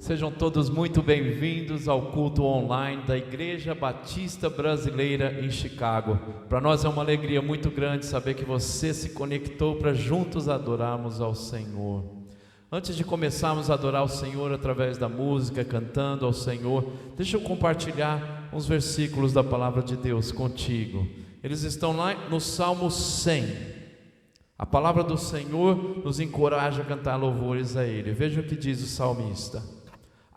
Sejam todos muito bem-vindos ao culto online da Igreja Batista Brasileira em Chicago. Para nós é uma alegria muito grande saber que você se conectou para juntos adorarmos ao Senhor. Antes de começarmos a adorar o Senhor através da música, cantando ao Senhor, deixa eu compartilhar uns versículos da Palavra de Deus contigo. Eles estão lá no Salmo 100. A palavra do Senhor nos encoraja a cantar louvores a Ele. Veja o que diz o salmista: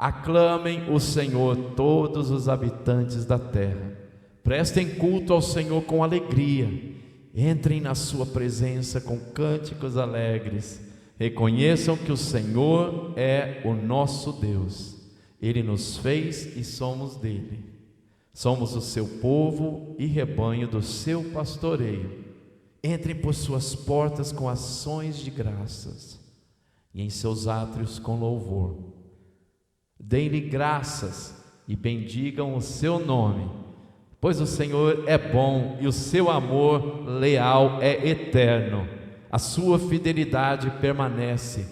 aclamem o Senhor todos os habitantes da terra, prestem culto ao Senhor com alegria, entrem na sua presença com cânticos alegres, reconheçam que o Senhor é o nosso Deus, Ele nos fez e somos dele, somos o seu povo e rebanho do seu pastoreio. Entrem por suas portas com ações de graças e em seus átrios com louvor. Deem-lhe graças e bendigam o seu nome, pois o Senhor é bom e o seu amor leal é eterno. A sua fidelidade permanece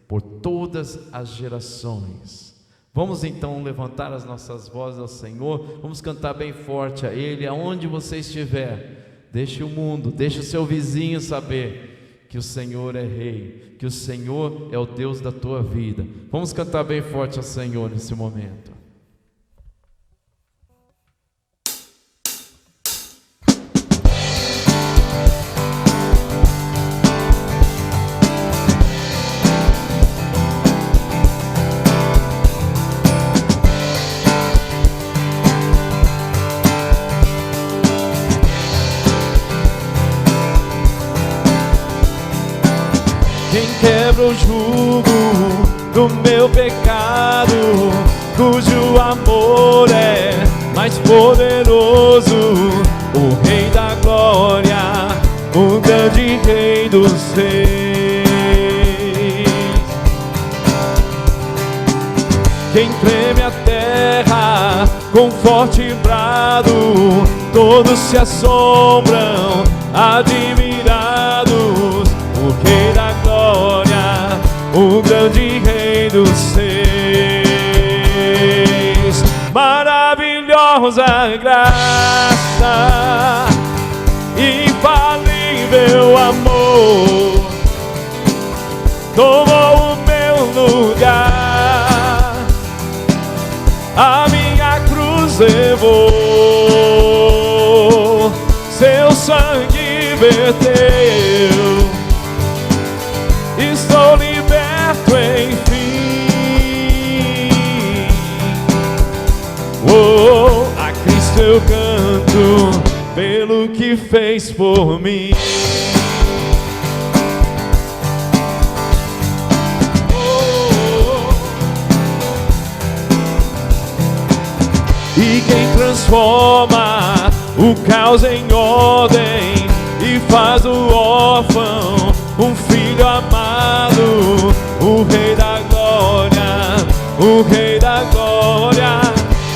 por todas as gerações. Vamos então levantar as nossas vozes ao Senhor, vamos cantar bem forte a Ele, aonde você estiver. Deixe o mundo, deixe o seu vizinho saber que o Senhor é Rei, que o Senhor é o Deus da tua vida. Vamos cantar bem forte ao Senhor nesse momento. Quebra o jugo do meu pecado, cujo amor é mais poderoso, o Rei da glória, o grande Rei dos reis. Quem treme a terra com forte brado, todos se assombram, admirados, o Rei da glória, o grande Rei dos reis. Maravilhosa graça, infalível amor, tomou o meu lugar, a minha cruz levou, seu sangue verteu. Estou liberto enfim. Oh, a Cristo eu canto pelo que fez por mim. Oh, e quem transforma o caos em ordem e faz o órfão um filho amado, o Rei da glória, o Rei da glória,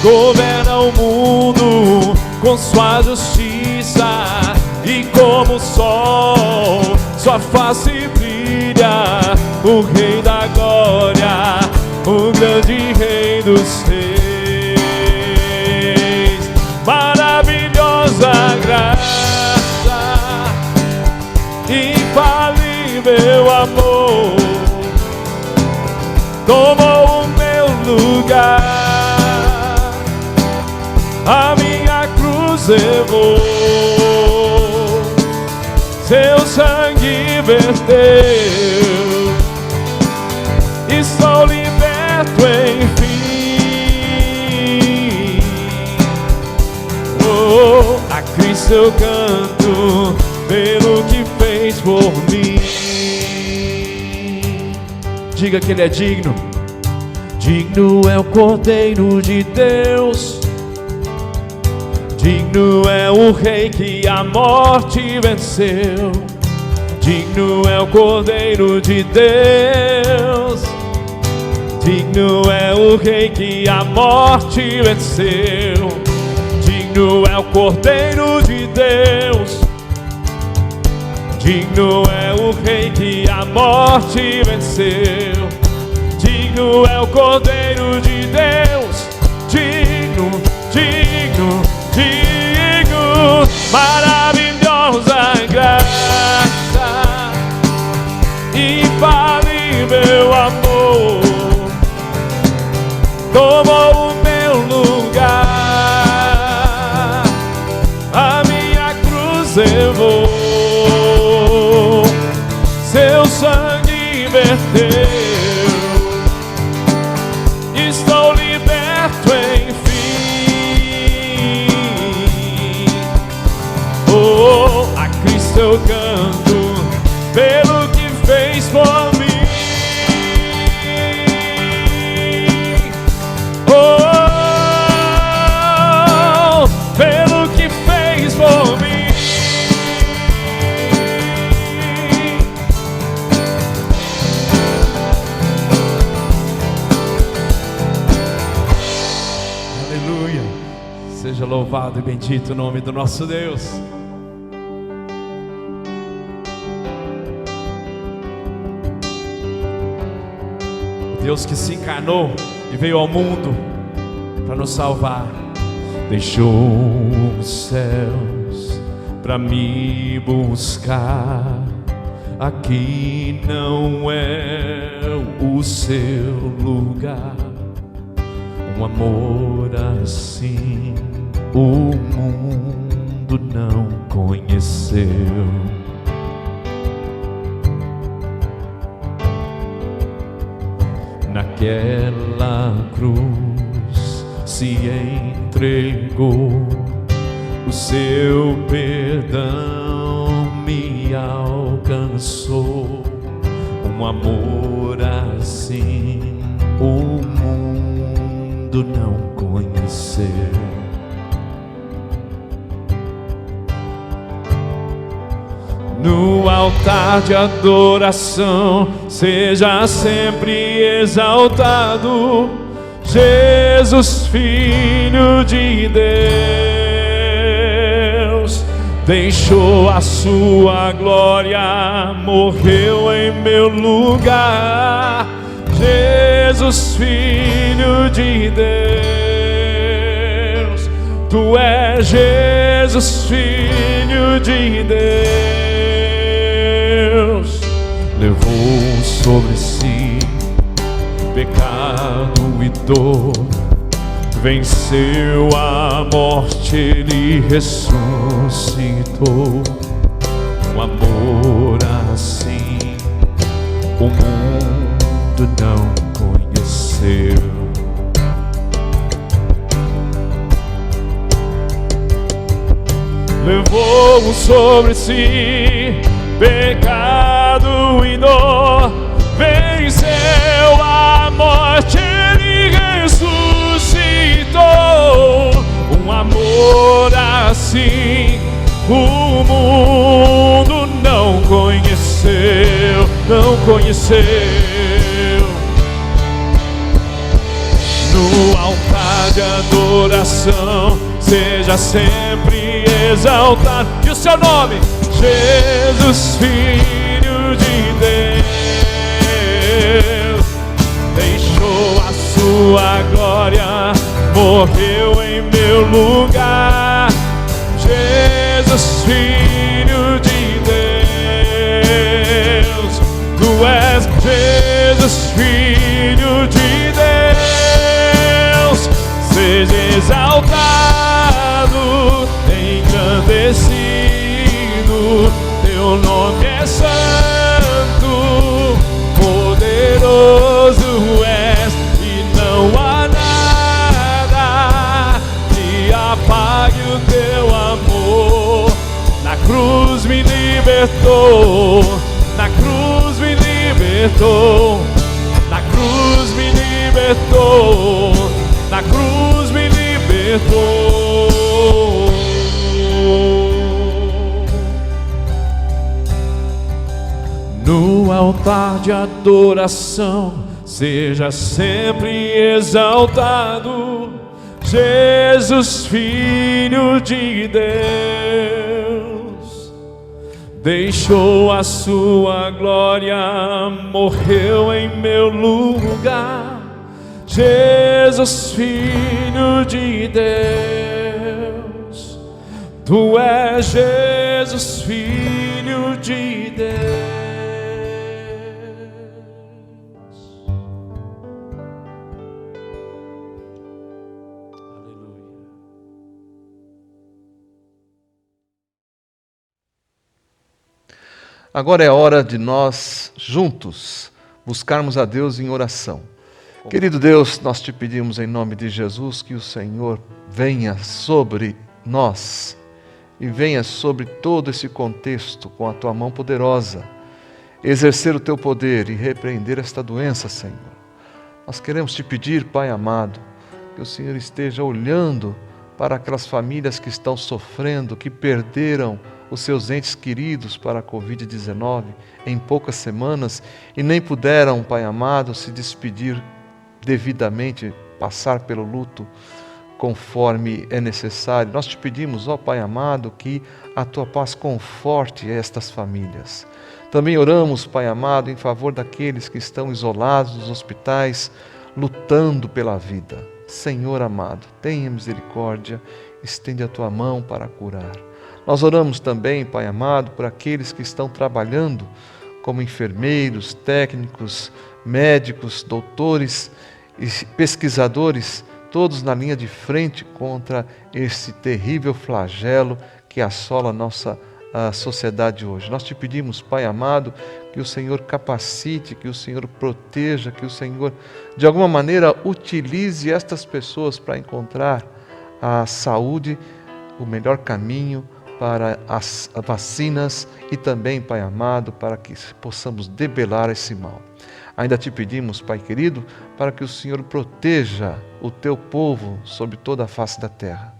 governa o mundo com sua justiça, e como o sol, sua face brilha, o Rei da glória, o grande Rei dos reis. Maravilhosa graça, infalível amor, tomou o meu lugar, a minha cruz levou, seu sangue verteu. Estou liberto enfim. Oh, a Cristo eu canto pelo que fez por mim. Diga que Ele é digno. Digno é o Cordeiro de Deus, digno é o Rei que a morte venceu. Digno é o Cordeiro de Deus, digno é o Rei que a morte venceu. Digno é o Cordeiro de Deus, digno é o Rei que a morte venceu. Digno digno é o Cordeiro de Deus, digno, digno, digno, maravilhosa graça, infalível amor, tomou o meu lugar, a minha cruz levou, seu sangue verteu, estou liberto enfim. Oh, a Cristo eu canto pelo que fez por mim. Oh, pelo que fez por mim. Seja louvado e bendito o nome do nosso Deus. Deus que se encarnou e veio ao mundo para nos salvar. Deixou os céus para me buscar. Aqui não é o seu lugar. Um amor assim o mundo não conheceu. Naquela cruz se entregou, o seu perdão me alcançou. Um amor assim o mundo não conheceu. No altar de adoração seja sempre exaltado Jesus, Filho de Deus. Deixou a sua glória, morreu em meu lugar. Jesus, Filho de Deus. Tu és Jesus, Filho de Deus. Levou sobre si pecado e dor, venceu a morte, ele ressuscitou. Um amor assim o mundo não conheceu. Levou sobre si pecado e dor, venceu a morte, ele ressuscitou. Um amor assim o mundo não conheceu, não conheceu. No altar de adoração seja sempre exaltado, e o seu nome, Jesus, Filho de Deus. Deixou a sua glória, morreu em meu lugar. Jesus, Filho de Deus. Tu és Jesus, Filho de Deus. Seja exaltado, engrandecido, teu nome é santo, poderoso és, e não há nada que apague o teu amor. Na cruz me libertou, na cruz me libertou, na cruz me libertou, na cruz me libertou. No altar de adoração seja sempre exaltado Jesus, Filho de Deus. deixou a sua glória, morreu em meu lugar. Jesus, Filho de Deus, Tu és Jesus, Filho de Deus. Agora é hora de nós, juntos, buscarmos a Deus em oração. Querido Deus, nós te pedimos em nome de Jesus que o Senhor venha sobre nós e venha sobre todo esse contexto com a tua mão poderosa, exercer o teu poder e repreender esta doença, Senhor. Nós queremos te pedir, Pai amado, que o Senhor esteja olhando para aquelas famílias que estão sofrendo, que perderam os seus entes queridos para a Covid-19 em poucas semanas e nem puderam, Pai amado, se despedir devidamente, passar pelo luto conforme é necessário. Nós te pedimos, ó Pai amado, que a tua paz conforte estas famílias. Também oramos, Pai amado, em favor daqueles que estão isolados nos hospitais, lutando pela vida. Senhor amado, tenha misericórdia, estende a tua mão para curar. Nós oramos também, Pai amado, por aqueles que estão trabalhando como enfermeiros, técnicos, médicos, doutores e pesquisadores, todos na linha de frente contra esse terrível flagelo que assola a nossa sociedade hoje. Nós te pedimos, Pai amado, que o Senhor capacite, que o Senhor proteja, que o Senhor, de alguma maneira, utilize estas pessoas para encontrar a saúde, o melhor caminho para as vacinas e também, Pai amado, para que possamos debelar esse mal. Ainda te pedimos, Pai querido, para que o Senhor proteja o teu povo sobre toda a face da terra.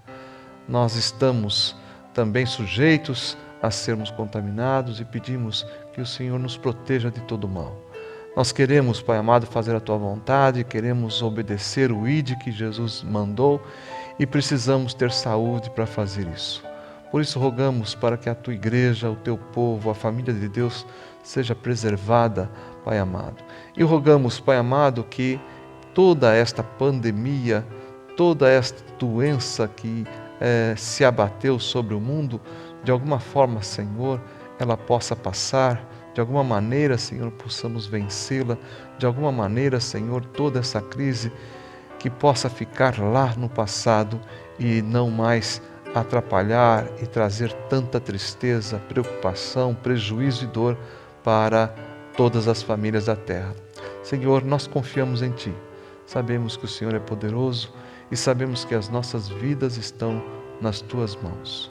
Nós estamos também sujeitos a sermos contaminados e pedimos que o Senhor nos proteja de todo mal. Nós queremos, Pai amado, fazer a tua vontade, queremos obedecer o ID que Jesus mandou e precisamos ter saúde para fazer isso. Por isso rogamos para que a tua igreja, o teu povo, a família de Deus seja preservada, Pai amado. E rogamos, Pai amado, que toda esta pandemia, toda esta doença que se abateu sobre o mundo, de alguma forma, Senhor, ela possa passar, de alguma maneira, Senhor, possamos vencê-la, de alguma maneira, Senhor, toda essa crise que possa ficar lá no passado e não mais atrapalhar e trazer tanta tristeza, preocupação, prejuízo e dor para todas as famílias da terra. Senhor, nós confiamos em Ti, sabemos que o Senhor é poderoso e sabemos que as nossas vidas estão nas Tuas mãos.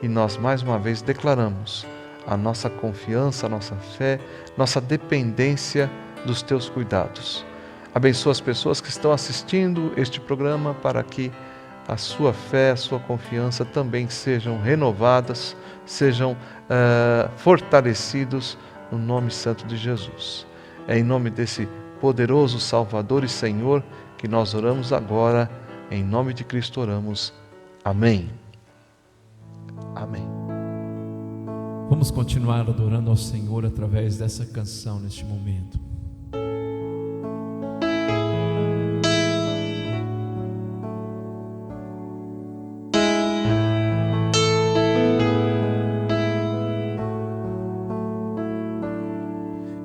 E nós mais uma vez declaramos a nossa confiança, a nossa fé, nossa dependência dos Teus cuidados. Abençoa as pessoas que estão assistindo este programa para que a sua fé, a sua confiança também sejam renovadas, sejam fortalecidos no nome santo de Jesus. É em nome desse poderoso Salvador e Senhor que nós oramos agora, em nome de Cristo oramos. Amém. Amém. Vamos continuar adorando ao Senhor através dessa canção neste momento.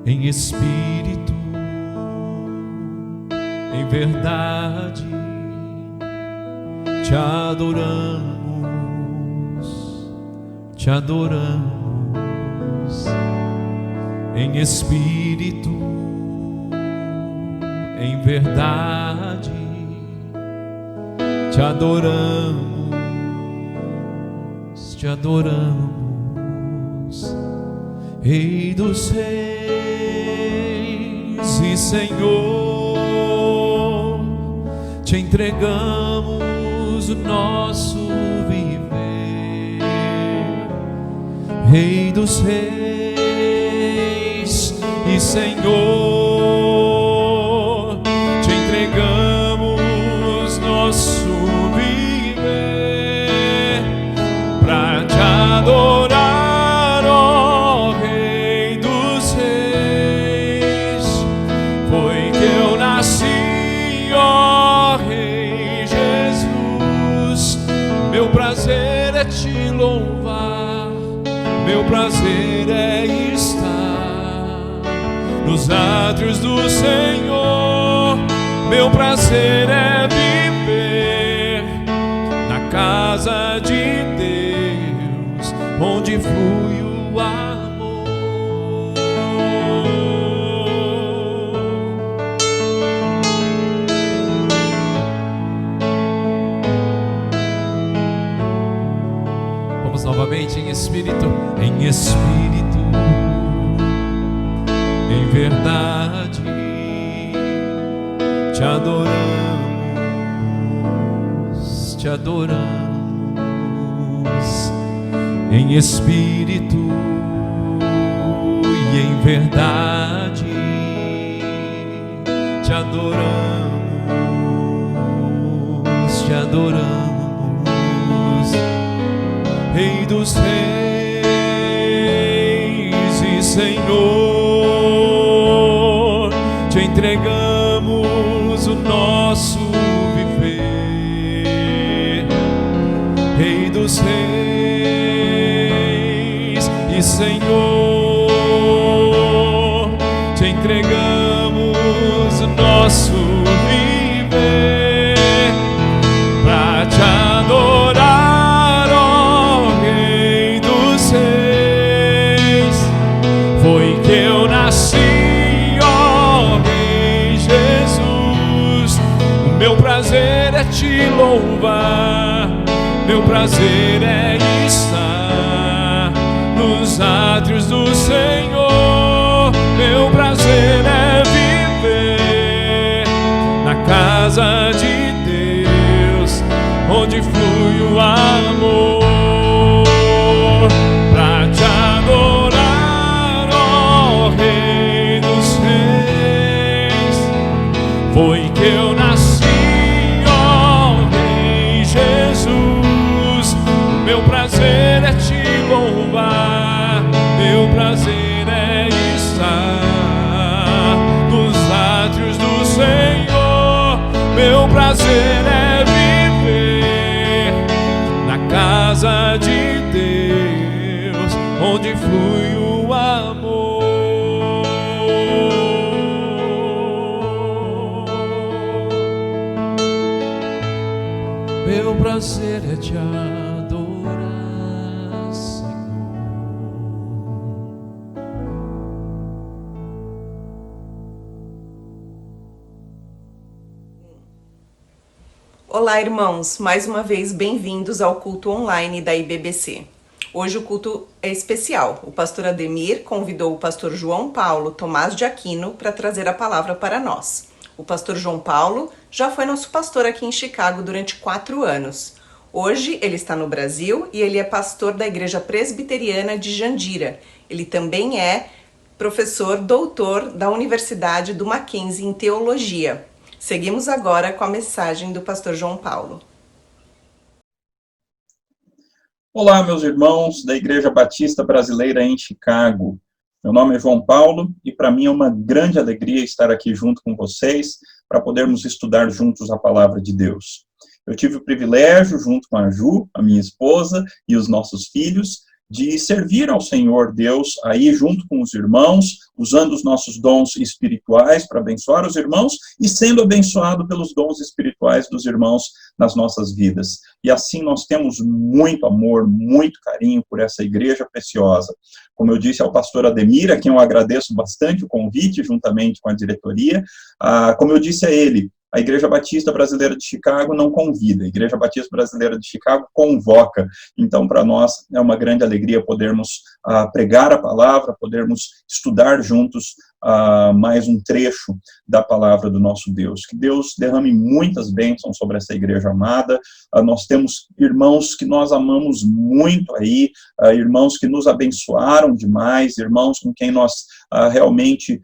Em espírito, em verdade, te adoramos, em espírito, em verdade, te adoramos, Rei dos Reis e Senhor, te entregamos o nosso viver, Rei dos Reis e Senhor, te entregamos nosso viver, pra te adorar, ó meu prazer é estar nos átrios do Senhor. Meu prazer é viver na casa de Deus, onde flui o amor. Vamos novamente em espírito, em verdade, te adoramos, em espírito e em verdade, te adoramos, Rei dos reis e Senhor, te entregamos o nosso viver. Rei dos reis e Senhor, te entregamos o nosso viver pra te adorar, ó Rei dos reis. Foi que eu nasci, ó Rei Jesus. O meu prazer é te louvar, meu prazer é estar nos átrios do Senhor. Meu prazer é viver na casa de Deus, onde flui o amor. Pra te adorar, ó Rei dos reis, foi que eu nasci, ó Rei Jesus. Meu prazer é te louvar, meu prazer é estar nos átrios do Senhor. Meu prazer é viver na casa de Deus, onde flui o amor. Meu prazer é te adorar, Senhor. Olá, irmãos, mais uma vez bem-vindos ao culto online da IBBC. Hoje o culto é especial. O pastor Ademir convidou o pastor João Paulo Tomás de Aquino para trazer a palavra para nós. O pastor João Paulo já foi nosso pastor aqui em Chicago durante 4 anos. Hoje ele está no Brasil e ele é pastor da Igreja Presbiteriana de Jandira. Ele também é professor doutor da Universidade do Mackenzie em Teologia. Seguimos agora com a mensagem do pastor João Paulo. Olá, meus irmãos da Igreja Batista Brasileira em Chicago. Meu nome é João Paulo e para mim é uma grande alegria estar aqui junto com vocês para podermos estudar juntos a palavra de Deus. Eu tive o privilégio, junto com a Ju, a minha esposa, e os nossos filhos, de servir ao Senhor Deus aí junto com os irmãos, usando os nossos dons espirituais para abençoar os irmãos e sendo abençoado pelos dons espirituais dos irmãos nas nossas vidas. E assim nós temos muito amor, muito carinho por essa igreja preciosa. Como eu disse ao pastor Ademir, a quem eu agradeço bastante o convite, juntamente com a diretoria, como eu disse a ele, a Igreja Batista Brasileira de Chicago não convida, a Igreja Batista Brasileira de Chicago convoca. Então, para nós, é uma grande alegria podermos pregar a palavra, podermos estudar juntos mais um trecho da palavra do nosso Deus. Que Deus derrame muitas bênçãos sobre essa igreja amada. Nós temos irmãos que nós amamos muito aí, irmãos que nos abençoaram demais, irmãos com quem nós realmente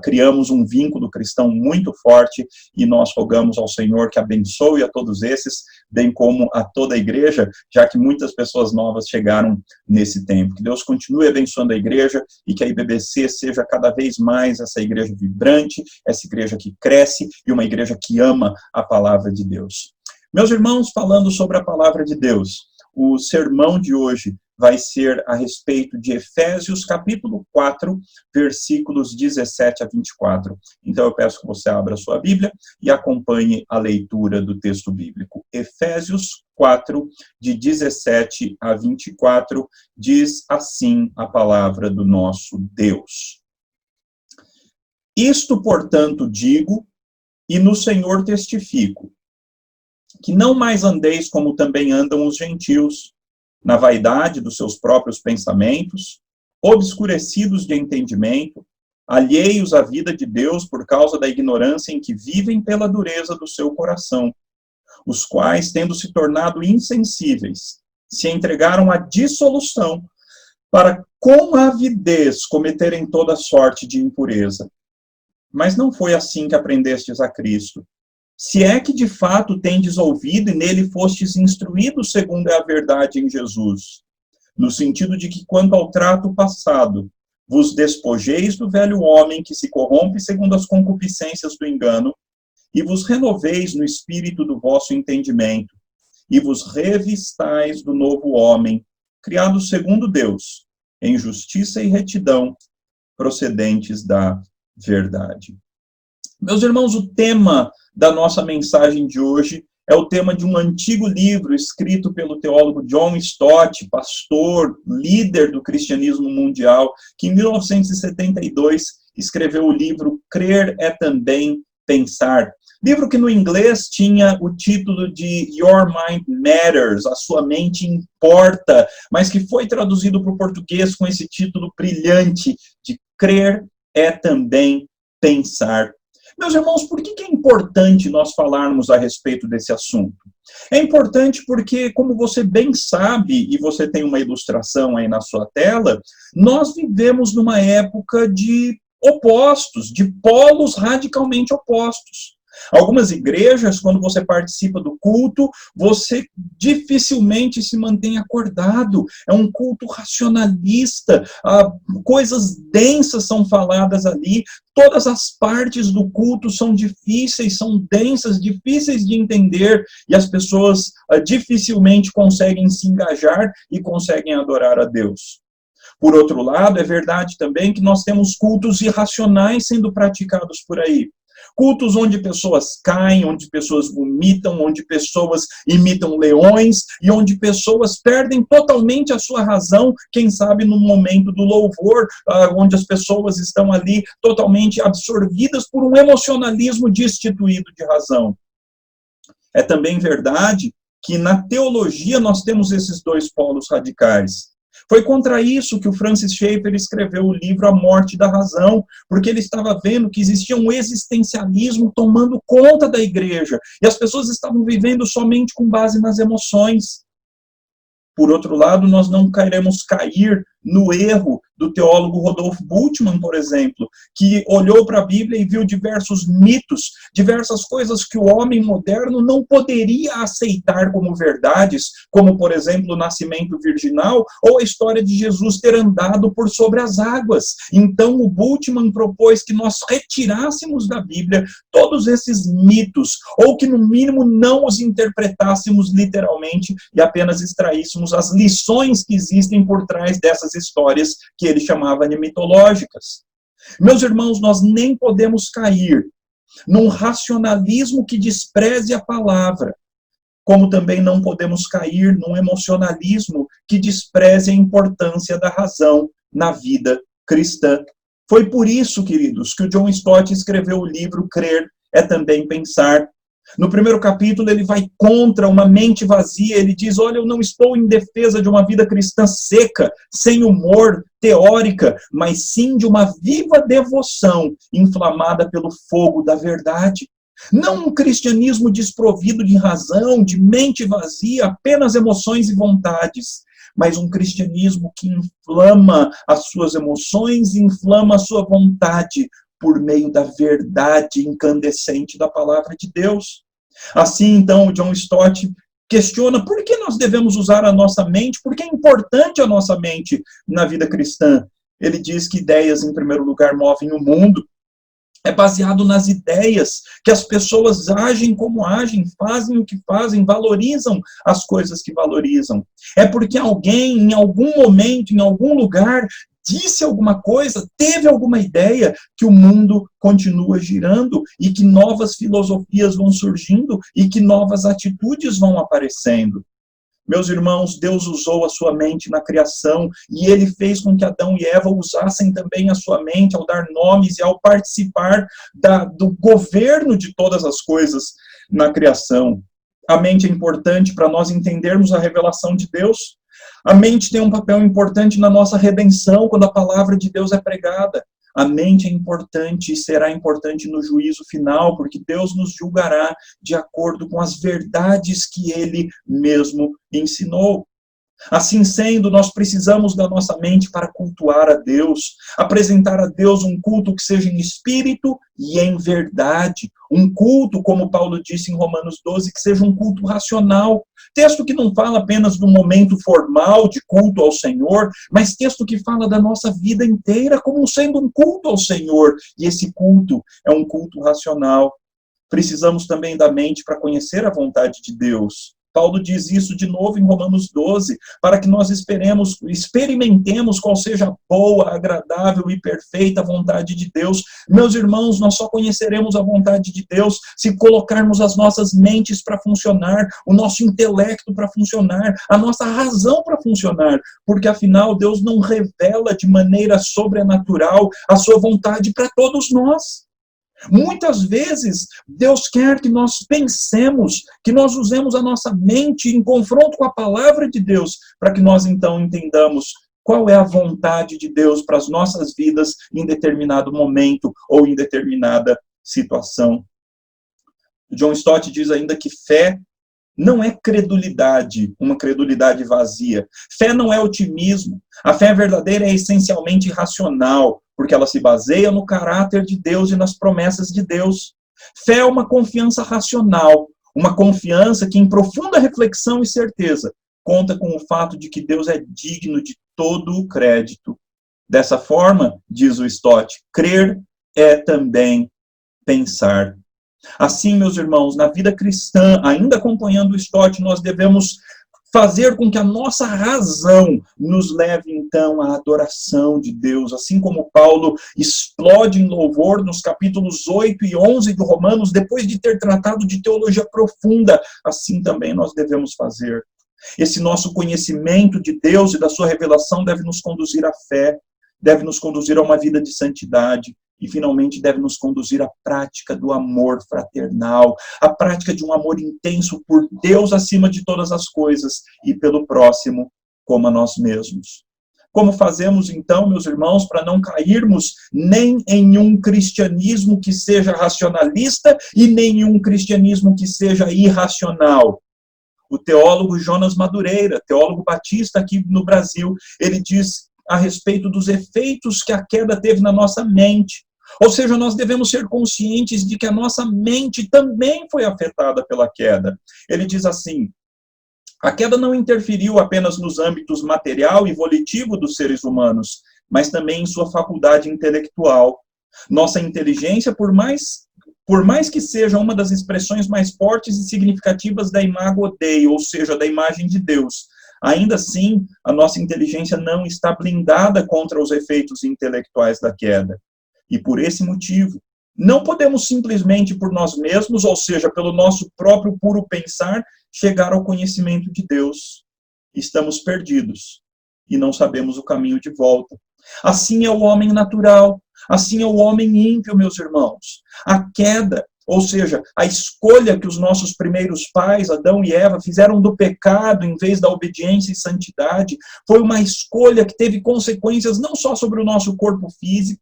criamos um vínculo cristão muito forte, e nós rogamos ao Senhor que abençoe a todos esses, bem como a toda a igreja, já que muitas pessoas novas chegaram nesse tempo. Que Deus continue abençoando a igreja e que a IBBC seja cada vez mais essa igreja vibrante, essa igreja que cresce e uma igreja que ama a palavra de Deus. Meus irmãos, falando sobre a palavra de Deus, o sermão de hoje vai ser a respeito de Efésios, capítulo 4, versículos 17 a 24. Então, eu peço que você abra a sua Bíblia e acompanhe a leitura do texto bíblico. Efésios 4, de 17 a 24, diz assim a palavra do nosso Deus. Isto, portanto, digo, e no Senhor testifico, que não mais andeis como também andam os gentios, na vaidade dos seus próprios pensamentos, obscurecidos de entendimento, alheios à vida de Deus por causa da ignorância em que vivem pela dureza do seu coração, os quais, tendo se tornado insensíveis, se entregaram à dissolução, para com avidez cometerem toda sorte de impureza. Mas não foi assim que aprendestes a Cristo. Se é que de fato tendes ouvido e nele fostes instruídos segundo é a verdade em Jesus, no sentido de que quanto ao trato passado, vos despojeis do velho homem que se corrompe segundo as concupiscências do engano, e vos renoveis no espírito do vosso entendimento, e vos revistais do novo homem, criado segundo Deus, em justiça e retidão, procedentes da verdade. Meus irmãos, o tema da nossa mensagem de hoje é o tema de um antigo livro escrito pelo teólogo John Stott, pastor, líder do cristianismo mundial, que em 1972 escreveu o livro Crer é Também Pensar. Livro que no inglês tinha o título de Your Mind Matters, a sua mente importa, mas que foi traduzido para o português com esse título brilhante de Crer é Também Pensar. Meus irmãos, por que é importante nós falarmos a respeito desse assunto? É importante porque, como você bem sabe, e você tem uma ilustração aí na sua tela, nós vivemos numa época de opostos, de polos radicalmente opostos. Algumas igrejas, quando você participa do culto, você dificilmente se mantém acordado. É um culto racionalista, coisas densas são faladas ali, todas as partes do culto são difíceis, são densas, difíceis de entender, e as pessoas dificilmente conseguem se engajar e conseguem adorar a Deus. Por outro lado, é verdade também que nós temos cultos irracionais sendo praticados por aí. Cultos onde pessoas caem, onde pessoas vomitam, onde pessoas imitam leões e onde pessoas perdem totalmente a sua razão, quem sabe no momento do louvor, onde as pessoas estão ali totalmente absorvidas por um emocionalismo destituído de razão. É também verdade que na teologia nós temos esses dois polos radicais. Foi contra isso que o Francis Schaeffer escreveu o livro A Morte da Razão, porque ele estava vendo que existia um existencialismo tomando conta da igreja, e as pessoas estavam vivendo somente com base nas emoções. Por outro lado, nós não queremos cair no erro do teólogo Rodolfo Bultmann, por exemplo, que olhou para a Bíblia e viu diversos mitos, diversas coisas que o homem moderno não poderia aceitar como verdades, como, por exemplo, o nascimento virginal ou a história de Jesus ter andado por sobre as águas. Então, o Bultmann propôs que nós retirássemos da Bíblia todos esses mitos, ou que, no mínimo, não os interpretássemos literalmente e apenas extraíssemos as lições que existem por trás dessas histórias que ele chamava de mitológicas. Meus irmãos, nós nem podemos cair num racionalismo que despreze a palavra, como também não podemos cair num emocionalismo que despreze a importância da razão na vida cristã. Foi por isso, queridos, que o John Stott escreveu o livro Crer é Também Pensar. No primeiro capítulo, ele vai contra uma mente vazia. Ele diz, olha, eu não estou em defesa de uma vida cristã seca, sem humor, teórica, mas sim de uma viva devoção inflamada pelo fogo da verdade. Não um cristianismo desprovido de razão, de mente vazia, apenas emoções e vontades, mas um cristianismo que inflama as suas emoções e inflama a sua vontade por meio da verdade incandescente da palavra de Deus. Assim, então, o John Stott questiona por que nós devemos usar a nossa mente, por que é importante a nossa mente na vida cristã. Ele diz que ideias, em primeiro lugar, movem o mundo. É baseado nas ideias que as pessoas agem como agem, fazem o que fazem, valorizam as coisas que valorizam. É porque alguém, em algum momento, em algum lugar, disse alguma coisa, teve alguma ideia, que o mundo continua girando e que novas filosofias vão surgindo e que novas atitudes vão aparecendo. Meus irmãos, Deus usou a sua mente na criação e Ele fez com que Adão e Eva usassem também a sua mente ao dar nomes e ao participar do governo de todas as coisas na criação. A mente é importante para nós entendermos a revelação de Deus. A mente tem um papel importante na nossa redenção quando a palavra de Deus é pregada. A mente é importante e será importante no juízo final, porque Deus nos julgará de acordo com as verdades que Ele mesmo ensinou. Assim sendo, nós precisamos da nossa mente para cultuar a Deus, apresentar a Deus um culto que seja em espírito e em verdade. Um culto, como Paulo disse em Romanos 12, que seja um culto racional. Texto que não fala apenas do momento formal de culto ao Senhor, mas texto que fala da nossa vida inteira como sendo um culto ao Senhor. E esse culto é um culto racional. Precisamos também da mente para conhecer a vontade de Deus. Paulo diz isso de novo em Romanos 12, para que nós experimentemos qual seja a boa, agradável e perfeita vontade de Deus. Meus irmãos, nós só conheceremos a vontade de Deus se colocarmos as nossas mentes para funcionar, o nosso intelecto para funcionar, a nossa razão para funcionar, porque afinal Deus não revela de maneira sobrenatural a sua vontade para todos nós. Muitas vezes, Deus quer que nós pensemos, que nós usemos a nossa mente em confronto com a palavra de Deus, para que nós então entendamos qual é a vontade de Deus para as nossas vidas em determinado momento ou em determinada situação. John Stott diz ainda que fé não é credulidade, uma credulidade vazia. Fé não é otimismo. A fé verdadeira é essencialmente racional, porque ela se baseia no caráter de Deus e nas promessas de Deus. Fé é uma confiança racional, uma confiança que, em profunda reflexão e certeza, conta com o fato de que Deus é digno de todo o crédito. Dessa forma, diz o Stott, crer é também pensar. Assim, meus irmãos, na vida cristã, ainda acompanhando o Stott, nós devemos fazer com que a nossa razão nos leve, então, à adoração de Deus. Assim como Paulo explode em louvor nos capítulos 8 e 11 do Romanos, depois de ter tratado de teologia profunda, assim também nós devemos fazer. Esse nosso conhecimento de Deus e da sua revelação deve nos conduzir à fé, deve nos conduzir a uma vida de santidade, e finalmente deve nos conduzir à prática do amor fraternal, à prática de um amor intenso por Deus acima de todas as coisas e pelo próximo como a nós mesmos. Como fazemos então, meus irmãos, para não cairmos nem em um cristianismo que seja racionalista e nem em um cristianismo que seja irracional? O teólogo Jonas Madureira, teólogo batista aqui no Brasil, ele diz a respeito dos efeitos que a queda teve na nossa mente. Ou seja, nós devemos ser conscientes de que a nossa mente também foi afetada pela queda. Ele diz assim, a queda não interferiu apenas nos âmbitos material e volitivo dos seres humanos, mas também em sua faculdade intelectual. Nossa inteligência, por mais que seja uma das expressões mais fortes e significativas da imago Dei, ou seja, da imagem de Deus, ainda assim, a nossa inteligência não está blindada contra os efeitos intelectuais da queda. E por esse motivo, não podemos simplesmente por nós mesmos, ou seja, pelo nosso próprio puro pensar, chegar ao conhecimento de Deus. Estamos perdidos e não sabemos o caminho de volta. Assim é o homem natural, assim é o homem ímpio, meus irmãos. A queda, ou seja, a escolha que os nossos primeiros pais, Adão e Eva, fizeram do pecado em vez da obediência e santidade, foi uma escolha que teve consequências não só sobre o nosso corpo físico,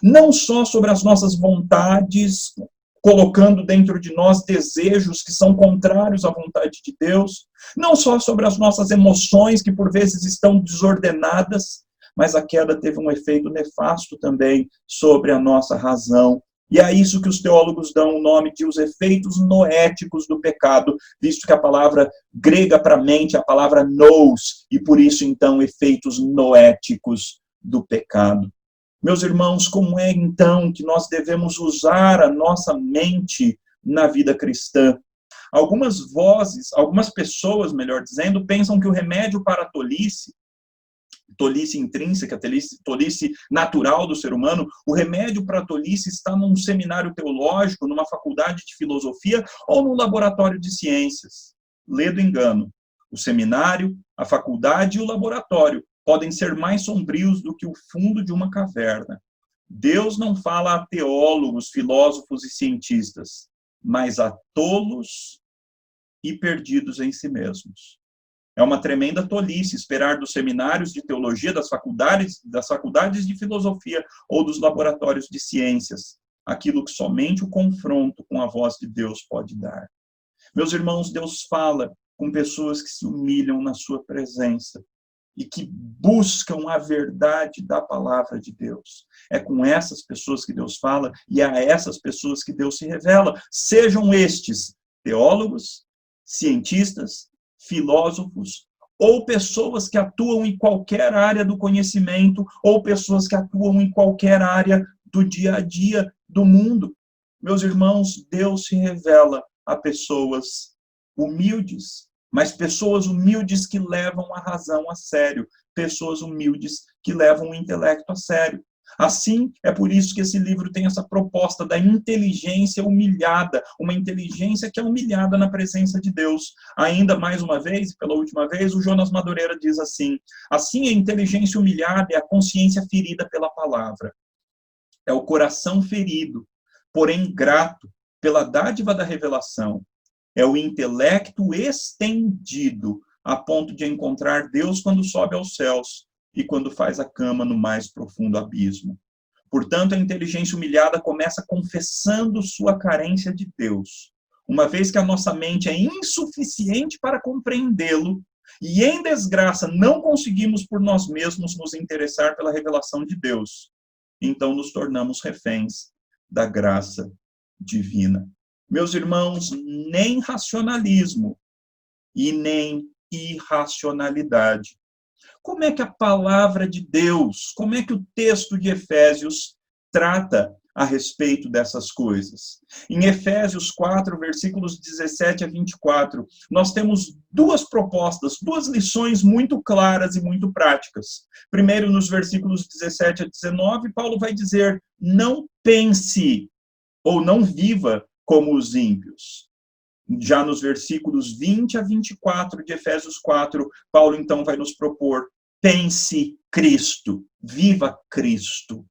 não só sobre as nossas vontades, colocando dentro de nós desejos que são contrários à vontade de Deus, não só sobre as nossas emoções, que por vezes estão desordenadas, mas a queda teve um efeito nefasto também sobre a nossa razão. E é isso que os teólogos dão o nome de os efeitos noéticos do pecado, visto que a palavra grega para mente é a palavra nous, e por isso, então, efeitos noéticos do pecado. Meus irmãos, como é então que nós devemos usar a nossa mente na vida cristã? Algumas pessoas, melhor dizendo, pensam que o remédio para a tolice intrínseca, tolice natural do ser humano, o remédio para a tolice está num seminário teológico, numa faculdade de filosofia ou num laboratório de ciências. Lê do engano. O seminário, a faculdade e o laboratório podem ser mais sombrios do que o fundo de uma caverna. Deus não fala a teólogos, filósofos e cientistas, mas a tolos e perdidos em si mesmos. É uma tremenda tolice esperar dos seminários de teologia, das faculdades de filosofia ou dos laboratórios de ciências aquilo que somente o confronto com a voz de Deus pode dar. Meus irmãos, Deus fala com pessoas que se humilham na sua presença e que buscam a verdade da palavra de Deus. É com essas pessoas que Deus fala e é a essas pessoas que Deus se revela. Sejam estes teólogos, cientistas, filósofos, ou pessoas que atuam em qualquer área do conhecimento, ou pessoas que atuam em qualquer área do dia a dia do mundo. Meus irmãos, Deus se revela a pessoas humildes, mas pessoas humildes que levam a razão a sério, pessoas humildes que levam o intelecto a sério. Assim, é por isso que esse livro tem essa proposta da inteligência humilhada, uma inteligência que é humilhada na presença de Deus. Ainda mais uma vez, pela última vez, o Jonas Madureira diz assim: assim a inteligência humilhada é a consciência ferida pela palavra. É o coração ferido, porém grato, pela dádiva da revelação. É o intelecto estendido, a ponto de encontrar Deus quando sobe aos céus e quando faz a cama no mais profundo abismo. Portanto, a inteligência humilhada começa confessando sua carência de Deus. Uma vez que a nossa mente é insuficiente para compreendê-lo, e em desgraça não conseguimos por nós mesmos nos interessar pela revelação de Deus, então nos tornamos reféns da graça divina. Meus irmãos, nem racionalismo e nem irracionalidade. Como é que a palavra de Deus, como é que o texto de Efésios trata a respeito dessas coisas? Em Efésios 4, versículos 17 a 24, nós temos duas propostas, duas lições muito claras e muito práticas. Primeiro, nos versículos 17 a 19, Paulo vai dizer: não pense ou não viva como os ímpios. Já nos versículos 20 a 24 de Efésios 4, Paulo então vai nos propor: pense Cristo, viva Cristo.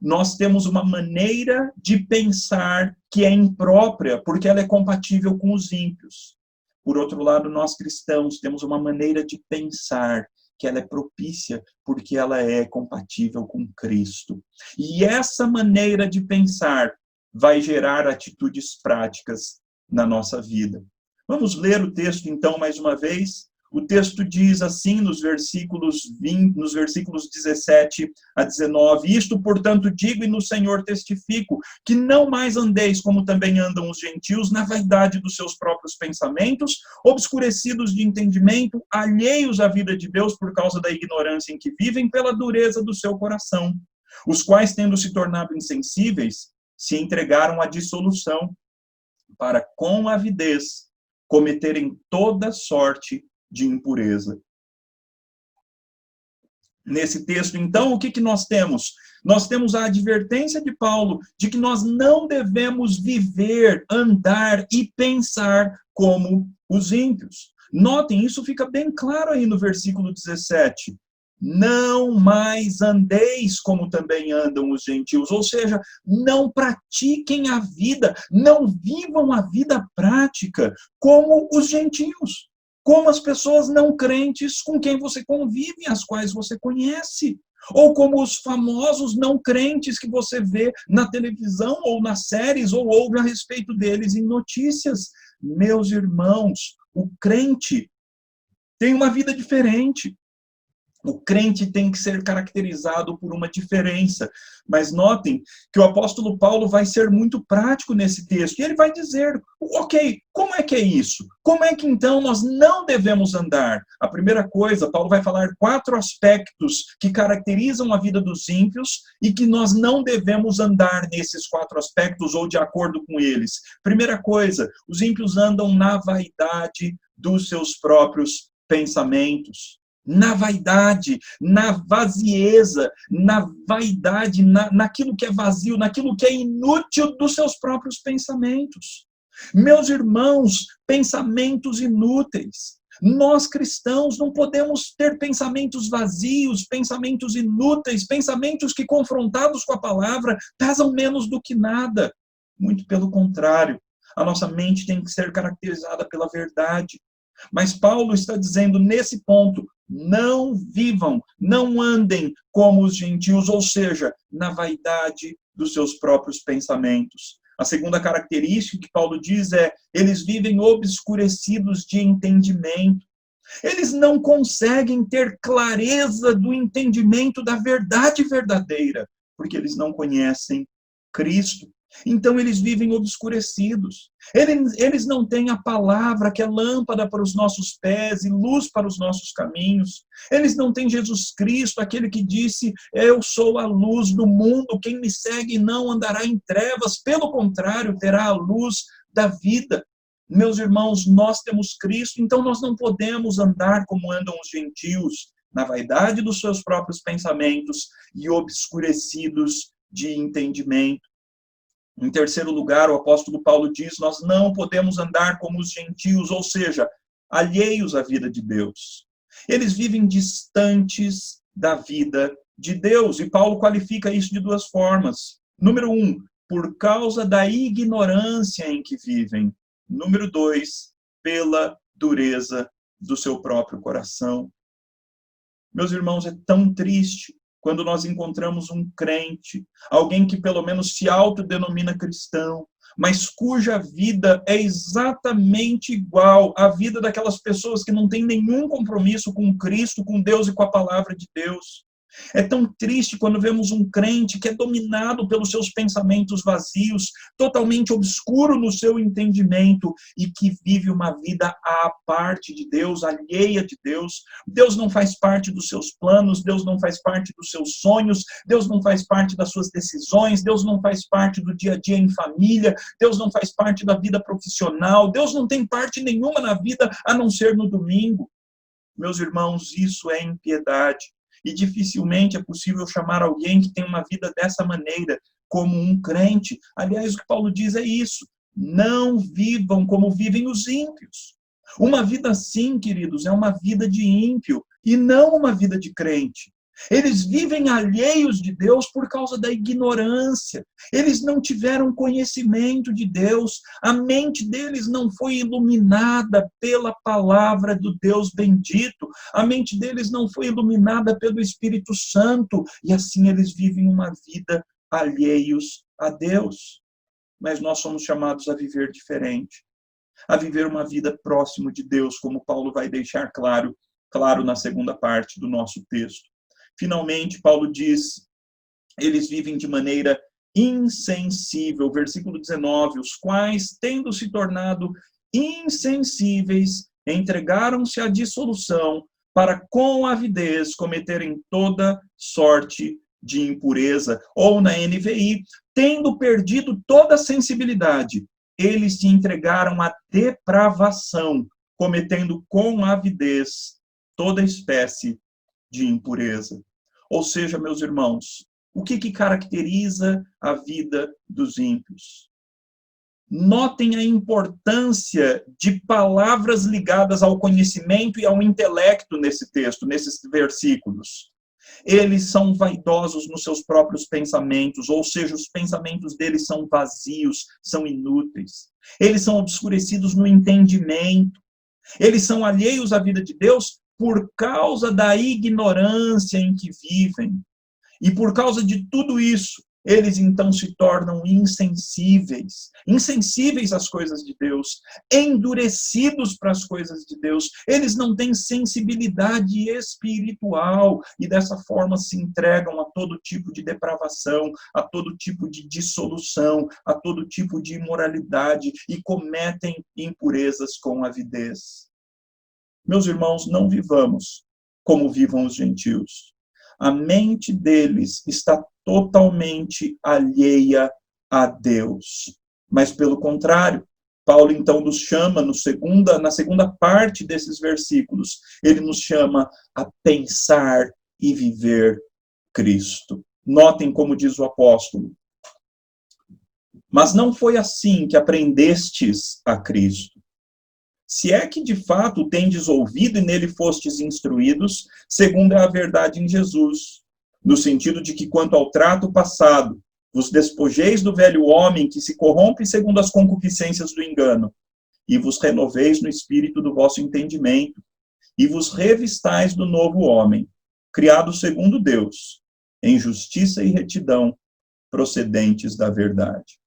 Nós temos uma maneira de pensar que é imprópria, porque ela é compatível com os ímpios. Por outro lado, nós cristãos temos uma maneira de pensar que ela é propícia, porque ela é compatível com Cristo. E essa maneira de pensar vai gerar atitudes práticas na nossa vida. Vamos ler o texto então mais uma vez. O texto diz assim nos versículos 17 a 19: isto, portanto, digo e no Senhor testifico, que não mais andeis como também andam os gentios, na vaidade dos seus próprios pensamentos, obscurecidos de entendimento, alheios à vida de Deus por causa da ignorância em que vivem, pela dureza do seu coração, os quais, tendo se tornado insensíveis, se entregaram à dissolução, para com avidez cometerem toda sorte de impureza. Nesse texto, então, o que nós temos? Nós temos a advertência de Paulo de que nós não devemos viver, andar e pensar como os ímpios. Notem, isso fica bem claro aí no versículo 17. Não mais andeis como também andam os gentios, ou seja, não pratiquem a vida, não vivam a vida prática como os gentios, como as pessoas não crentes com quem você convive, as quais você conhece, ou como os famosos não crentes que você vê na televisão ou nas séries, ou ouve a respeito deles em notícias. Meus irmãos, o crente tem uma vida diferente. O crente tem que ser caracterizado por uma diferença. Mas notem que o apóstolo Paulo vai ser muito prático nesse texto. E ele vai dizer, ok, como é que é isso? Como é que então nós não devemos andar? A primeira coisa, Paulo vai falar 4 aspectos que caracterizam a vida dos ímpios e que nós não devemos andar nesses 4 aspectos ou de acordo com eles. Primeira coisa, os ímpios andam na vaidade dos seus próprios pensamentos. Na vaidade, na vazieza, na vaidade, naquilo que é vazio, naquilo que é inútil dos seus próprios pensamentos. Meus irmãos, pensamentos inúteis. Nós cristãos não podemos ter pensamentos vazios, pensamentos inúteis, pensamentos que, confrontados com a palavra, pesam menos do que nada. Muito pelo contrário, a nossa mente tem que ser caracterizada pela verdade. Mas Paulo está dizendo nesse ponto, não vivam, não andem como os gentios, ou seja, na vaidade dos seus próprios pensamentos. A segunda característica que Paulo diz é, eles vivem obscurecidos de entendimento. Eles não conseguem ter clareza do entendimento da verdade verdadeira, porque eles não conhecem Cristo. Então eles vivem obscurecidos. Eles não têm a palavra que é lâmpada para os nossos pés e luz para os nossos caminhos. Eles não têm Jesus Cristo, aquele que disse, eu sou a luz do mundo, quem me segue não andará em trevas, pelo contrário, terá a luz da vida. Meus irmãos, nós temos Cristo, então nós não podemos andar como andam os gentios, na vaidade dos seus próprios pensamentos e obscurecidos de entendimento. Em terceiro lugar, o apóstolo Paulo diz, nós não podemos andar como os gentios, ou seja, alheios à vida de Deus. Eles vivem distantes da vida de Deus, e Paulo qualifica isso de 2 formas. Número 1, por causa da ignorância em que vivem. Número 2, pela dureza do seu próprio coração. Meus irmãos, é tão triste quando nós encontramos um crente, alguém que pelo menos se autodenomina cristão, mas cuja vida é exatamente igual à vida daquelas pessoas que não têm nenhum compromisso com Cristo, com Deus e com a palavra de Deus. É tão triste quando vemos um crente que é dominado pelos seus pensamentos vazios, totalmente obscuro no seu entendimento e que vive uma vida à parte de Deus, alheia de Deus. Deus não faz parte dos seus planos, Deus não faz parte dos seus sonhos, Deus não faz parte das suas decisões, Deus não faz parte do dia a dia em família, Deus não faz parte da vida profissional, Deus não tem parte nenhuma na vida a não ser no domingo. Meus irmãos, isso é impiedade. E dificilmente é possível chamar alguém que tem uma vida dessa maneira como um crente. Aliás, o que Paulo diz é isso. Não vivam como vivem os ímpios. Uma vida assim, queridos, é uma vida de ímpio e não uma vida de crente. Eles vivem alheios de Deus por causa da ignorância. Eles não tiveram conhecimento de Deus. A mente deles não foi iluminada pela palavra do Deus bendito. A mente deles não foi iluminada pelo Espírito Santo. E assim eles vivem uma vida alheios a Deus. Mas nós somos chamados a viver diferente. A viver uma vida próximo de Deus, como Paulo vai deixar claro na segunda parte do nosso texto. Finalmente, Paulo diz, eles vivem de maneira insensível. Versículo 19, os quais, tendo se tornado insensíveis, entregaram-se à dissolução para, com avidez, cometerem toda sorte de impureza. Ou na NVI, tendo perdido toda a sensibilidade, eles se entregaram à depravação, cometendo com avidez toda espécie de impureza. Ou seja, meus irmãos, o que caracteriza a vida dos ímpios? Notem a importância de palavras ligadas ao conhecimento e ao intelecto nesse texto, nesses versículos. Eles são vaidosos nos seus próprios pensamentos, ou seja, os pensamentos deles são vazios, são inúteis. Eles são obscurecidos no entendimento. Eles são alheios à vida de Deus por causa da ignorância em que vivem. E por causa de tudo isso, eles então se tornam insensíveis às coisas de Deus, endurecidos para as coisas de Deus. Eles não têm sensibilidade espiritual e dessa forma se entregam a todo tipo de depravação, a todo tipo de dissolução, a todo tipo de imoralidade e cometem impurezas com avidez. Meus irmãos, não vivamos como vivam os gentios. A mente deles está totalmente alheia a Deus. Mas, pelo contrário, Paulo então nos chama, na segunda parte desses versículos, ele nos chama a pensar e viver Cristo. Notem como diz o apóstolo: mas não foi assim que aprendestes a Cristo. Se é que de fato tendes ouvido e nele fostes instruídos, segundo é a verdade em Jesus, no sentido de que quanto ao trato passado, vos despojeis do velho homem que se corrompe segundo as concupiscências do engano, e vos renoveis no espírito do vosso entendimento, e vos revistais do novo homem, criado segundo Deus, em justiça e retidão, procedentes da verdade.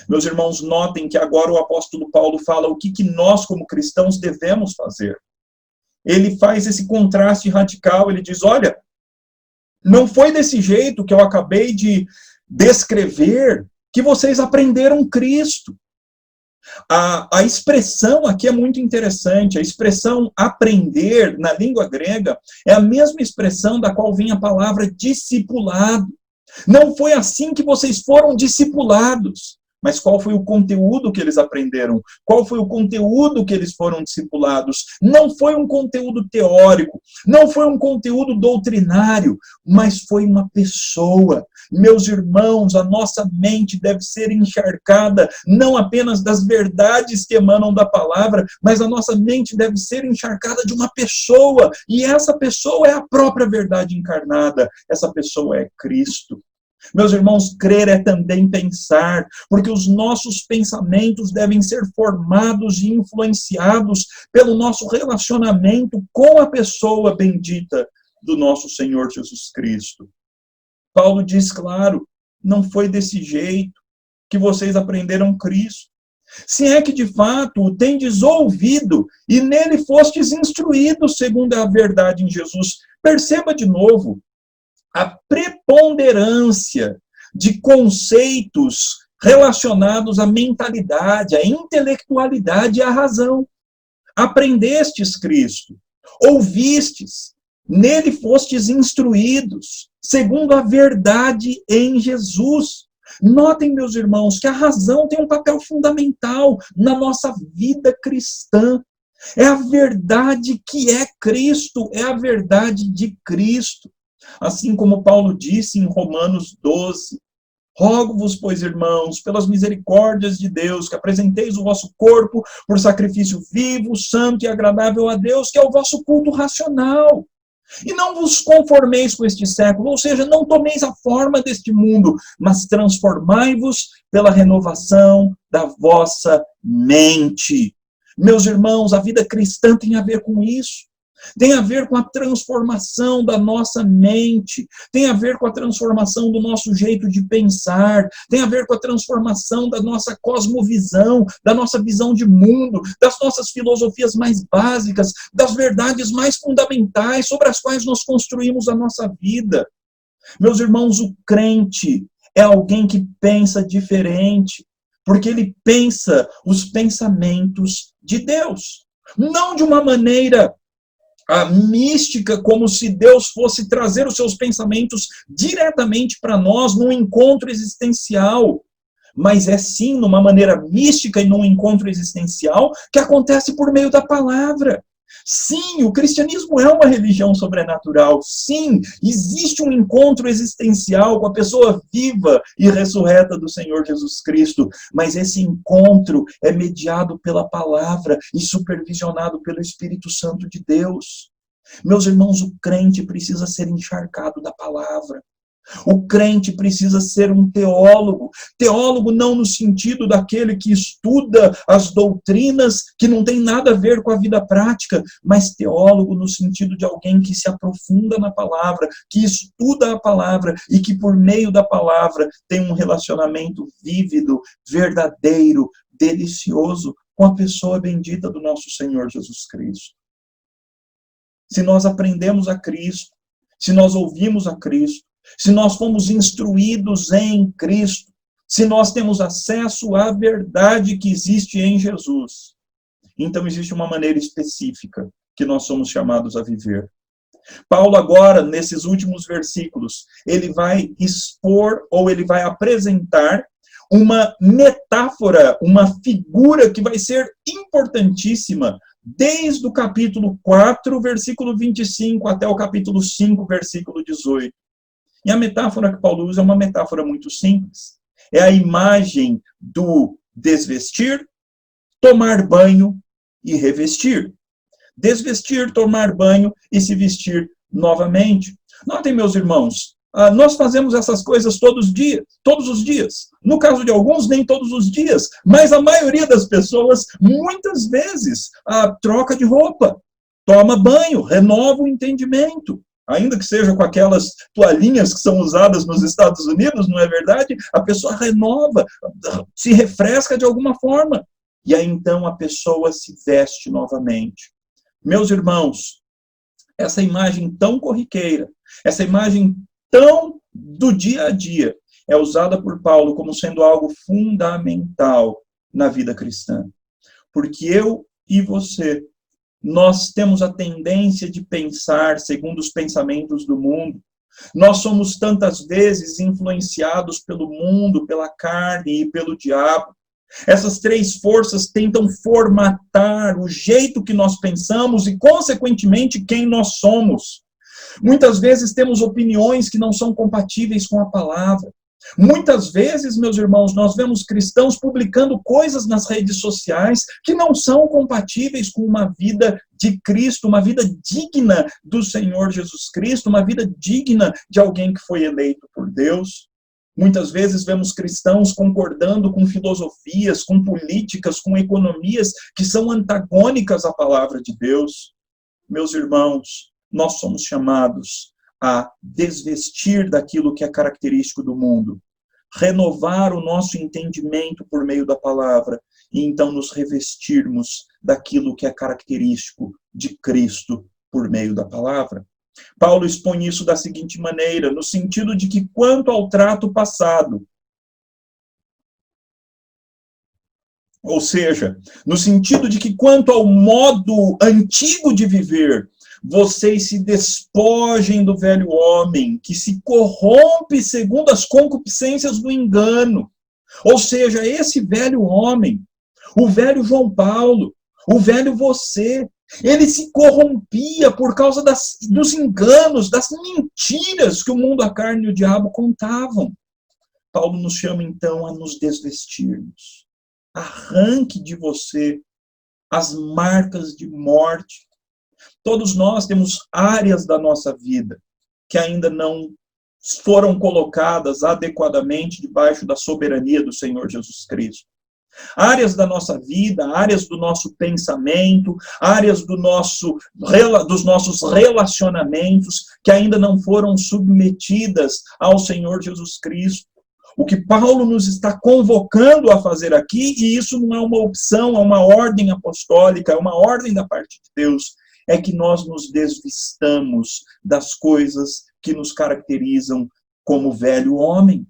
Meus irmãos, notem que agora o apóstolo Paulo fala o que nós, como cristãos, devemos fazer. Ele faz esse contraste radical, ele diz, olha, não foi desse jeito que eu acabei de descrever que vocês aprenderam Cristo. A expressão aqui é muito interessante, a expressão aprender, na língua grega, é a mesma expressão da qual vem a palavra discipulado. Não foi assim que vocês foram discipulados. Mas qual foi o conteúdo que eles aprenderam? Qual foi o conteúdo que eles foram discipulados? Não foi um conteúdo teórico, não foi um conteúdo doutrinário, mas foi uma pessoa. Meus irmãos, a nossa mente deve ser encharcada não apenas das verdades que emanam da palavra, mas a nossa mente deve ser encharcada de uma pessoa, e essa pessoa é a própria verdade encarnada, essa pessoa é Cristo. Meus irmãos, crer é também pensar, porque os nossos pensamentos devem ser formados e influenciados pelo nosso relacionamento com a pessoa bendita do nosso Senhor Jesus Cristo. Paulo diz, claro, não foi desse jeito que vocês aprenderam Cristo. Se é que de fato o tendes ouvido e nele fostes instruídos segundo a verdade em Jesus. Perceba de novo a preponderância de conceitos relacionados à mentalidade, à intelectualidade e à razão. Aprendestes Cristo, ouvistes, nele fostes instruídos, segundo a verdade em Jesus. Notem, meus irmãos, que a razão tem um papel fundamental na nossa vida cristã. É a verdade que é Cristo, é a verdade de Cristo. Assim como Paulo disse em Romanos 12, rogo-vos, pois, irmãos, pelas misericórdias de Deus, que apresenteis o vosso corpo por sacrifício vivo, santo e agradável a Deus, que é o vosso culto racional. E não vos conformeis com este século, ou seja, não tomeis a forma deste mundo, mas transformai-vos pela renovação da vossa mente. Meus irmãos, a vida cristã tem a ver com isso. Tem a ver com a transformação da nossa mente, tem a ver com a transformação do nosso jeito de pensar, tem a ver com a transformação da nossa cosmovisão, da nossa visão de mundo, das nossas filosofias mais básicas, das verdades mais fundamentais sobre as quais nós construímos a nossa vida. Meus irmãos, o crente é alguém que pensa diferente, porque ele pensa os pensamentos de Deus, não de uma maneira mística, como se Deus fosse trazer os seus pensamentos diretamente para nós num encontro existencial, mas é sim numa maneira mística e num encontro existencial que acontece por meio da palavra. Sim, o cristianismo é uma religião sobrenatural. Sim, existe um encontro existencial com a pessoa viva e ressurreta do Senhor Jesus Cristo, mas esse encontro é mediado pela palavra e supervisionado pelo Espírito Santo de Deus. Meus irmãos, o crente precisa ser encharcado da palavra. O crente precisa ser um teólogo. Teólogo não no sentido daquele que estuda as doutrinas que não tem nada a ver com a vida prática, mas teólogo no sentido de alguém que se aprofunda na palavra, que estuda a palavra e que por meio da palavra tem um relacionamento vívido, verdadeiro, delicioso com a pessoa bendita do nosso Senhor Jesus Cristo. Se nós aprendemos a Cristo, se nós ouvimos a Cristo, se nós fomos instruídos em Cristo, se nós temos acesso à verdade que existe em Jesus, então existe uma maneira específica que nós somos chamados a viver. Paulo agora, nesses últimos versículos, ele vai expor ou ele vai apresentar uma metáfora, uma figura que vai ser importantíssima desde o capítulo 4, versículo 25, até o capítulo 5, versículo 18. E a metáfora que Paulo usa é uma metáfora muito simples. É a imagem do desvestir, tomar banho e revestir. Desvestir, tomar banho e se vestir novamente. Notem, meus irmãos, nós fazemos essas coisas todos os dias. No caso de alguns, nem todos os dias. Mas a maioria das pessoas, muitas vezes, troca de roupa, toma banho, renova o entendimento. Ainda que seja com aquelas toalhinhas que são usadas nos Estados Unidos, não é verdade? A pessoa renova, se refresca de alguma forma. E aí, então, a pessoa se veste novamente. Meus irmãos, essa imagem tão corriqueira, essa imagem tão do dia a dia, é usada por Paulo como sendo algo fundamental na vida cristã. Porque eu e você, nós temos a tendência de pensar segundo os pensamentos do mundo. Nós somos tantas vezes influenciados pelo mundo, pela carne e pelo diabo. Essas três forças tentam formatar o jeito que nós pensamos e, consequentemente, quem nós somos. Muitas vezes temos opiniões que não são compatíveis com a palavra. Muitas vezes, meus irmãos, nós vemos cristãos publicando coisas nas redes sociais que não são compatíveis com uma vida de Cristo, uma vida digna do Senhor Jesus Cristo, uma vida digna de alguém que foi eleito por Deus. Muitas vezes vemos cristãos concordando com filosofias, com políticas, com economias que são antagônicas à palavra de Deus. Meus irmãos, nós somos chamados a desvestir daquilo que é característico do mundo, renovar o nosso entendimento por meio da palavra e então nos revestirmos daquilo que é característico de Cristo por meio da palavra. Paulo expõe isso da seguinte maneira, no sentido de que quanto ao trato passado, ou seja, no sentido de que quanto ao modo antigo de viver, vocês se despojem do velho homem, que se corrompe segundo as concupiscências do engano. Ou seja, esse velho homem, o velho João Paulo, o velho você, ele se corrompia por causa dos enganos, das mentiras que o mundo, a carne e o diabo contavam. Paulo nos chama então a nos desvestirmos. Arranque de você as marcas de morte. Todos nós temos áreas da nossa vida que ainda não foram colocadas adequadamente debaixo da soberania do Senhor Jesus Cristo. Áreas da nossa vida, áreas do nosso pensamento, áreas dos nossos relacionamentos que ainda não foram submetidas ao Senhor Jesus Cristo. O que Paulo nos está convocando a fazer aqui, e isso não é uma opção, é uma ordem apostólica, é uma ordem da parte de Deus, é que nós nos desvistamos das coisas que nos caracterizam como velho homem,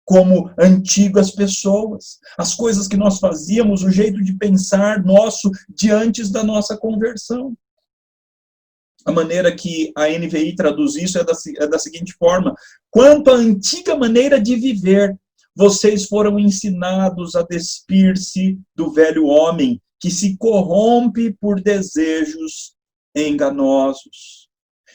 como antigas pessoas, as coisas que nós fazíamos, o jeito de pensar nosso diante da nossa conversão. A maneira que a NVI traduz isso é da seguinte forma: quanto à antiga maneira de viver, vocês foram ensinados a despir-se do velho homem, que se corrompe por desejos enganosos.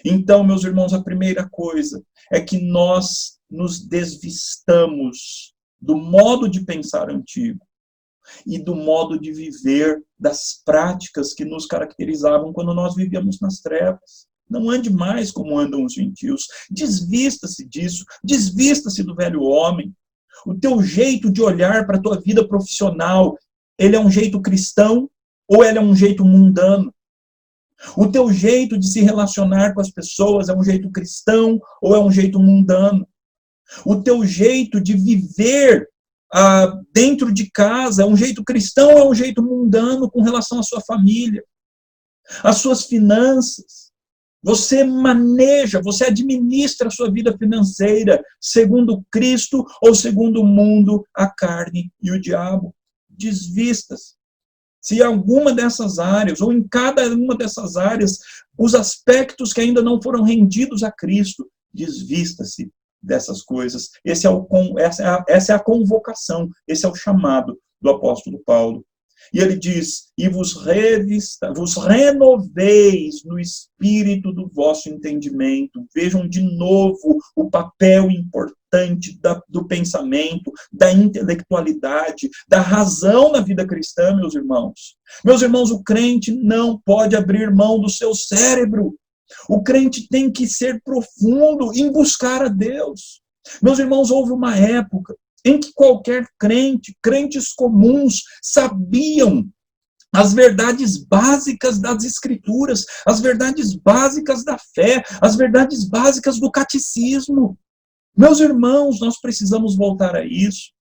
Então, meus irmãos, a primeira coisa é que nós nos desvistamos do modo de pensar antigo e do modo de viver, das práticas que nos caracterizavam quando nós vivíamos nas trevas. Não ande mais como andam os gentios. Desvista-se disso. Desvista-se do velho homem. O teu jeito de olhar para a tua vida profissional, ele é um jeito cristão ou ele é um jeito mundano? O teu jeito de se relacionar com as pessoas é um jeito cristão ou é um jeito mundano? O teu jeito de viver dentro de casa é um jeito cristão ou é um jeito mundano com relação à sua família? As suas finanças. Você maneja, você administra a sua vida financeira segundo Cristo ou segundo o mundo, a carne e o diabo? Desvista-se. Se alguma dessas áreas, ou em cada uma dessas áreas, os aspectos que ainda não foram rendidos a Cristo, desvista-se dessas coisas. Essa é a convocação, esse é o chamado do apóstolo Paulo. E ele diz, e vos renoveis no espírito do vosso entendimento. Vejam de novo o papel importante do pensamento, da intelectualidade, da razão na vida cristã, meus irmãos. Meus irmãos, o crente não pode abrir mão do seu cérebro. O crente tem que ser profundo em buscar a Deus. Meus irmãos, houve uma época em que qualquer crente, crentes comuns, sabiam as verdades básicas das Escrituras, as verdades básicas da fé, as verdades básicas do catecismo. Meus irmãos, nós precisamos voltar a isso.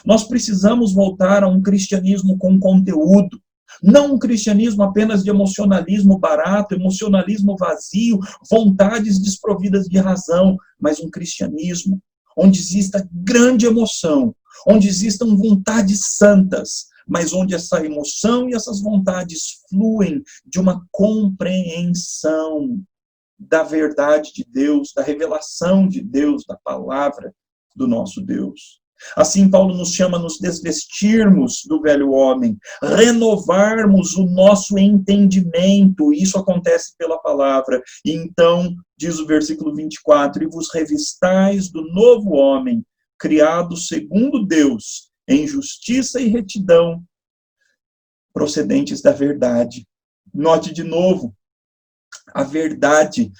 Nós precisamos voltar a um cristianismo com conteúdo. Não um cristianismo apenas de emocionalismo barato, emocionalismo vazio, vontades desprovidas de razão, mas um cristianismo onde exista grande emoção, onde existam vontades santas, mas onde essa emoção e essas vontades fluem de uma compreensão da verdade de Deus, da revelação de Deus, da palavra do nosso Deus. Assim, Paulo nos chama a nos desvestirmos do velho homem, renovarmos o nosso entendimento. Isso acontece pela palavra. E então, diz o versículo 24, e vos revistais do novo homem, criado segundo Deus, em justiça e retidão, procedentes da verdade. Note de novo, a verdade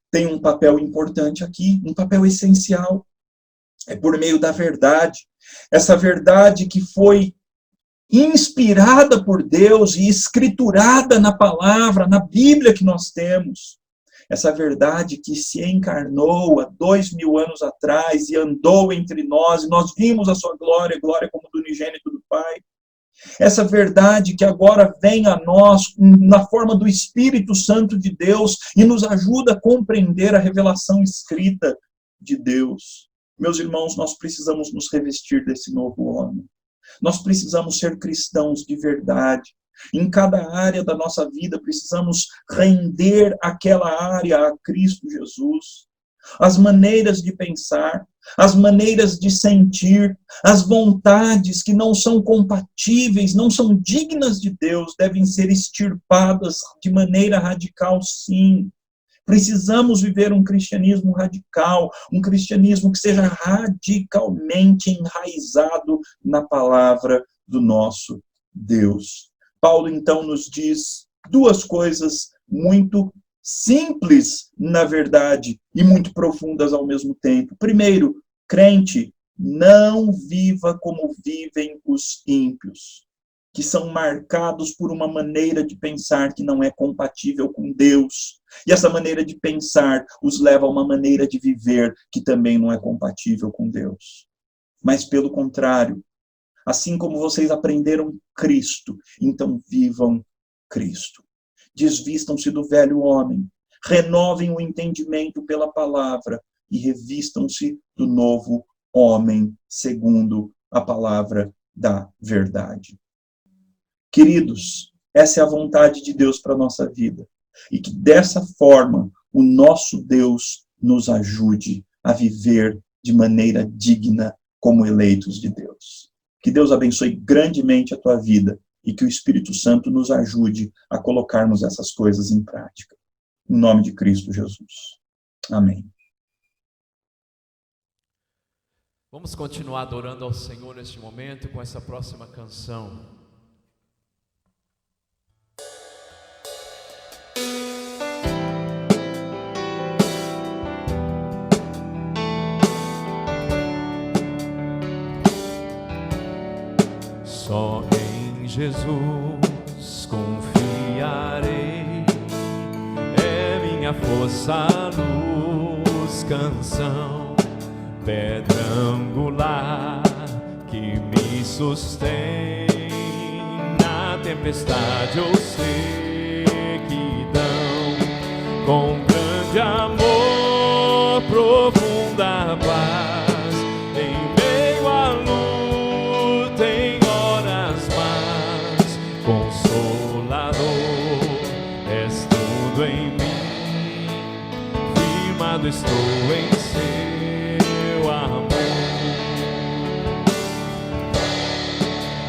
tem um papel importante aqui, um papel essencial. É por meio da verdade. Essa verdade que foi inspirada por Deus e escriturada na palavra, na Bíblia que nós temos. Essa verdade que se encarnou há 2000 anos atrás e andou entre nós, e nós vimos a sua glória, glória como do unigênito do Pai. Essa verdade que agora vem a nós na forma do Espírito Santo de Deus e nos ajuda a compreender a revelação escrita de Deus. Meus irmãos, nós precisamos nos revestir desse novo homem. Nós precisamos ser cristãos de verdade. Em cada área da nossa vida, precisamos render aquela área a Cristo Jesus. As maneiras de pensar, as maneiras de sentir, as vontades que não são compatíveis, não são dignas de Deus, devem ser extirpadas de maneira radical, sim. Precisamos viver um cristianismo radical, um cristianismo que seja radicalmente enraizado na palavra do nosso Deus. Paulo, então, nos diz duas coisas muito simples, na verdade, e muito profundas ao mesmo tempo. Primeiro, crente, não viva como vivem os ímpios, que são marcados por uma maneira de pensar que não é compatível com Deus. E essa maneira de pensar os leva a uma maneira de viver que também não é compatível com Deus. Mas, pelo contrário, assim como vocês aprenderam Cristo, então vivam Cristo. Desvistam-se do velho homem, renovem o entendimento pela palavra e revistam-se do novo homem, segundo a palavra da verdade. Queridos, essa é a vontade de Deus para a nossa vida. E que dessa forma o nosso Deus nos ajude a viver de maneira digna como eleitos de Deus. Que Deus abençoe grandemente a tua vida e que o Espírito Santo nos ajude a colocarmos essas coisas em prática. Em nome de Cristo Jesus. Amém. Vamos continuar adorando ao Senhor neste momento com essa próxima canção. Jesus confiarei, é minha força, luz, canção, pedra angular que me sustém na tempestade ou sequidão. Com grande amor, profunda paz, em meio à luta, em horas más, Consolador, és tudo em mim, firmado estou em seu amor.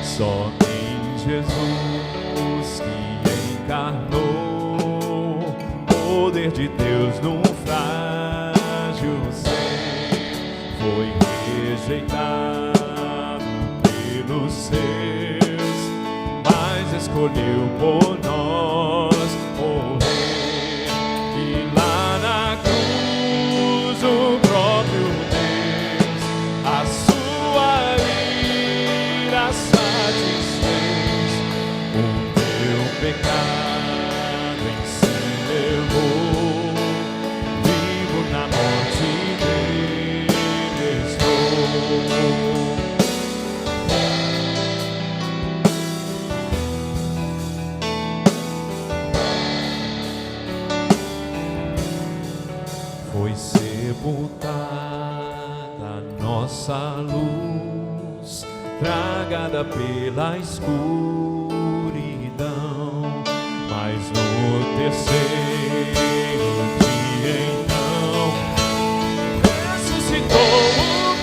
Só em Jesus que encarnou, poder de Deus num frágil ser, foi rejeitado pelos seus, mas escolheu por nós morrer. E lá na cruz o próprio Deus a sua ira satisfez, o meu pecado em si levou, vivo na morte dele estou. Foi sepultada nossa luz, tragada pela escuridão, mas no terceiro dia então ressuscitou o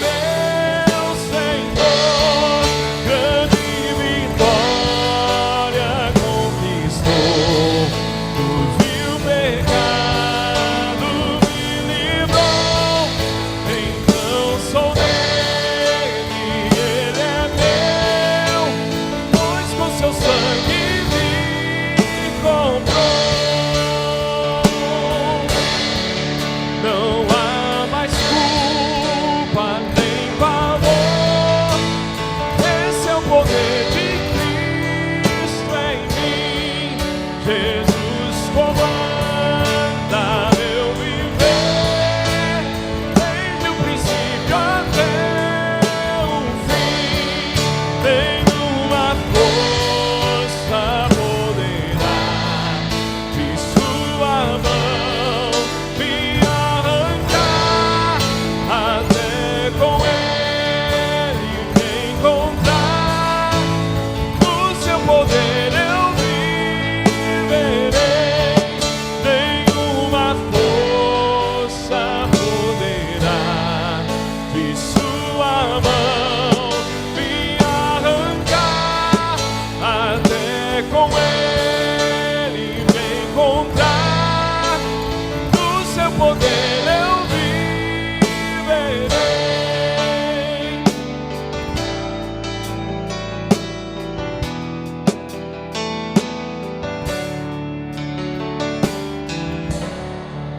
meu Senhor, grande vitória conquistou, do vil pecado me livrou. Então sou dele, ele é meu, pois com seu sangue me comprou. Não há mais culpa nem pavor, esse é o poder de Cristo em mim. Jesus comanda meu viver, desde o princípio até o fim. Nenhuma força poderá de sua mão me arrancar, até com ele me encontrar. No seu poder eu viverei, nenhuma força poderá de sua mão me arrancar, até com ele me encontrar. No seu poder eu viverei.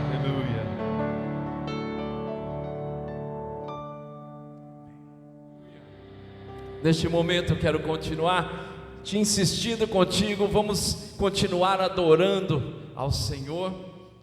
Aleluia. Neste momento eu quero continuar te insistindo contigo, vamos continuar adorando ao Senhor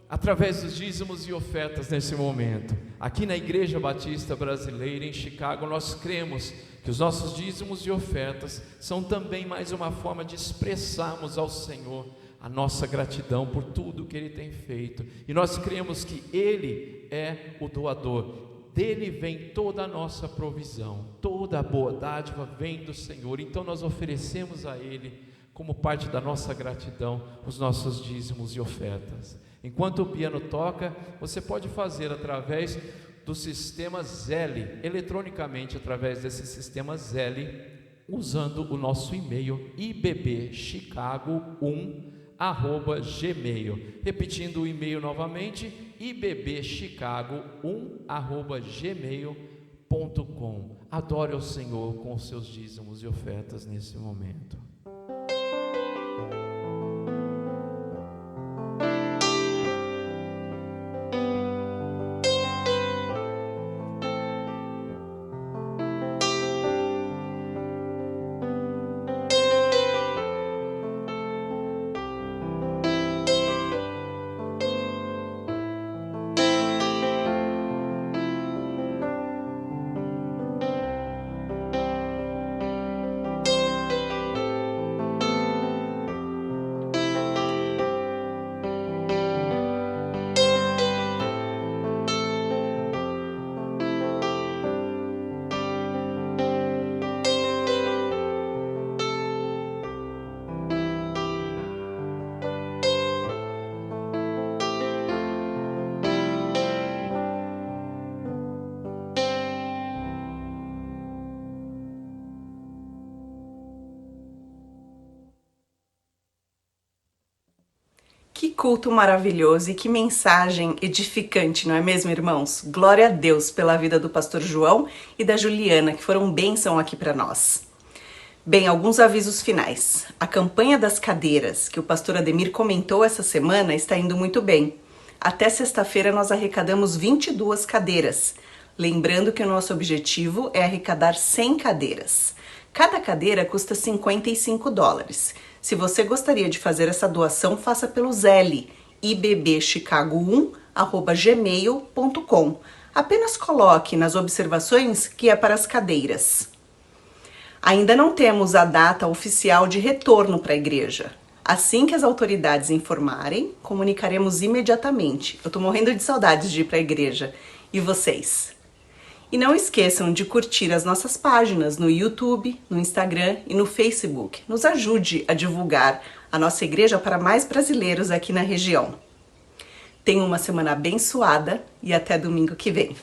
através dos dízimos e ofertas nesse momento. Aqui na Igreja Batista Brasileira em Chicago, nós cremos que os nossos dízimos e ofertas são também mais uma forma de expressarmos ao Senhor a nossa gratidão por tudo que Ele tem feito, e nós cremos que Ele é o doador. Dele vem toda a nossa provisão, toda a boa dádiva vem do Senhor. Então nós oferecemos a Ele, como parte da nossa gratidão, os nossos dízimos e ofertas. Enquanto o piano toca, você pode fazer através do sistema Zelle, eletronicamente através desse sistema Zelle, usando o nosso e-mail ibbchicago1@gmail. Repetindo o e-mail novamente, ibbchicago1@gmail.com. Adore ao Senhor com os seus dízimos e ofertas nesse momento. Que culto maravilhoso e que mensagem edificante, não é mesmo, irmãos? Glória a Deus pela vida do pastor João e da Juliana, que foram bênção aqui para nós. Bem, alguns avisos finais. A campanha das cadeiras, que o pastor Ademir comentou essa semana, está indo muito bem. Até sexta-feira nós arrecadamos 22 cadeiras. Lembrando que o nosso objetivo é arrecadar 100 cadeiras. Cada cadeira custa $55. Se você gostaria de fazer essa doação, faça pelo Zelle, ibbchicago1@gmail.com. Apenas coloque nas observações que é para as cadeiras. Ainda não temos a data oficial de retorno para a igreja. Assim que as autoridades informarem, comunicaremos imediatamente. Eu tô morrendo de saudades de ir para a igreja. E vocês? E não esqueçam de curtir as nossas páginas no YouTube, no Instagram e no Facebook. Nos ajude a divulgar a nossa igreja para mais brasileiros aqui na região. Tenham uma semana abençoada e até domingo que vem.